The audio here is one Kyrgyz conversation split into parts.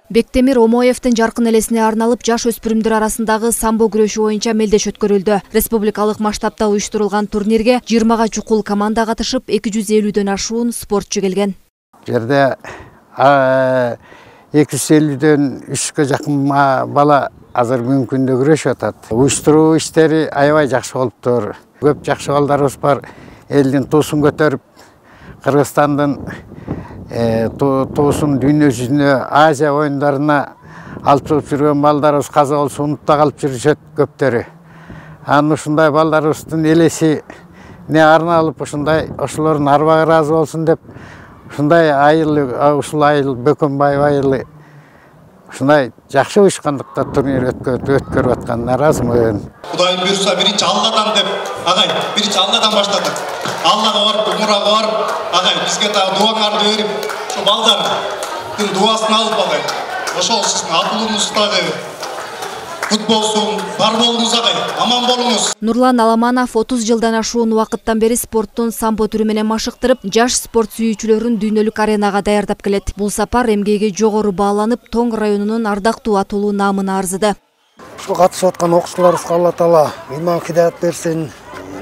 Бектемир Омоевдин жаркын элесине арналып жаш өспүрүмдөр арасындагы самбо күрөшү боюнча мелдеш өткөрүлдү. Республикалык масштабта уюштурулган турнирге 20га чукул команда катышып, 250дөн ашуун спортчу келген. Жерде 250дөн 3кө жакын бала азыр мүмкүндө күрөшүп атат. Уюштуруу иштери аябай жакшы болуптур. Көп жакшы балдарыбыз бар. Элдин туусун көтөрүп, Кыргызстандын туусун дүйнө жүзүнө, Азия оюндарына алып чыгып жүргөн балдарыбыз каза болсо унутта калып жүрүшөт көптөрү. Анын ушундай балдарыбыздын элеси не арналып, ошолордун арбагы ыраазы болсун деп, ушундай айыл Бөкөнбаев айылы ушундай жакшы уюшкандыкта турнир өткөрүп атканына ыраазымын. Кудайым буйрса биринчи Алладан деп, агай, биринчи Алладан баштадык. Аллага барып, умурага барып, агай, бизге дагы дуаңарды берип, ошо балдардын дуасын алып, агай. Ошол сиздин атуулуңуз дагы кут болсун, бар болуңуз агай, аман болуңуз. Нурлан Аламанов 30 жылдан ашуун убакыттан бери спорттун самбо түрү менен машыктырып, жаш спорт сүйүүчүлөрүн дүйнөлүк аренага даярдап келет. Бул сапар эмгеги жогору бааланып, Тоң районунун ардактуу атуулуу наамына арзыды. Ушул катышып аткан окуучуларыбызга Алла Таала ыйман хидаят берсин,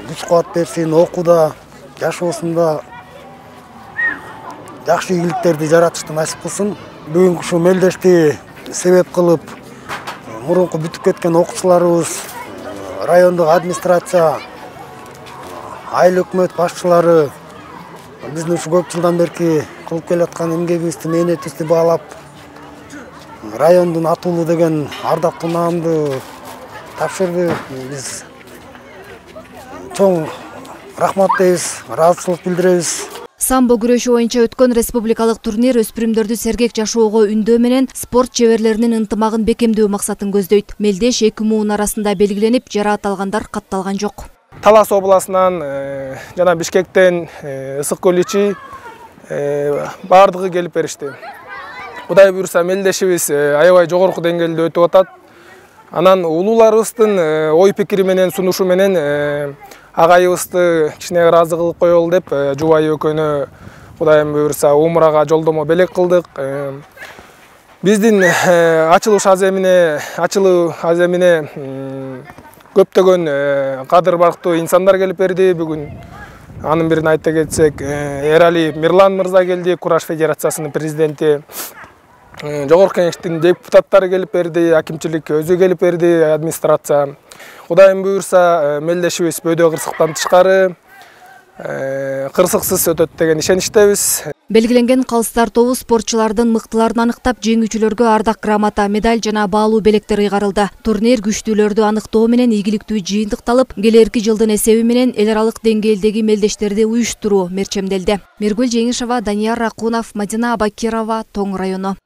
күч кубат берсин, окууда, жашоосунда жакшы ийгиликтерди жаратышты насип кылсын. Бүгүнкү ушул мелдешти себеп кылып, мурунку бүтүп кеткен окуучуларыбыз, райондук администрация, айыл өкмөт башчылары биздин ушу көп жылдан берки кылып келаткан эмгегибизди, мээнетибизди баалап, райондун атуулуу деген ардактуу наамды тапшырды. Биз чоң рахмат дейбиз, ыраазычылык билдиребиз. Самбо күрөшү боюнча өткөн республикалык турнир өспүрүмдөрдү сергек жашоого үндөө менен спорт чеберлеринин ынтымагын бекемдөө максатын көздөйт. Мелдеш 2 муун арасында белгиленип, жараат алгандар катталган жок. Талас областынан жана Бишкектен, Ысык көл ичи бардыгы келип беришти. Кудай буйрса мелдешибиз аябай жогорку деңгээлде өтүп атат. Анан улууларыбыздын ой пикири менен, сунушу менен агайыбызды кичине ыраазы кылып коелу деп, жубайы экөөнү Кудайым буйрса умурага жолдомо белек кылдык. Биздин ачылуу аземине көптөгөн кадыр барктуу инсандар келип берди. Бүгүн анын бирин айта кетсек, Эрали Мирлан мырза келди, Кураш федерациясынын президенти. Жогорку кеңештин депутаттары келип берди, акимчилик өзү келип берди, администрация. Кудайым буйрса мелдешибиз бөйдө кырсыктан тышкары кырсыксыз өтөт деген ишеничтебиз. Белгиленген калыс тартуу спортчулардын мыктыларын аныктап, жеңүүчүлөргө ардак грамота, медаль жана баалуу белектер ыйгарылды. Турнир күчтүүлөрдү аныктоо менен ийгиликтүү жыйынтыкталып, келерки жылдын эсеби менен эл аралык деңгээлдеги мелдештерди уюштуруу мерчемделди. Миргүл Жеңишова, Данияр Ракунов, Мадина Абакирова, Тоң району.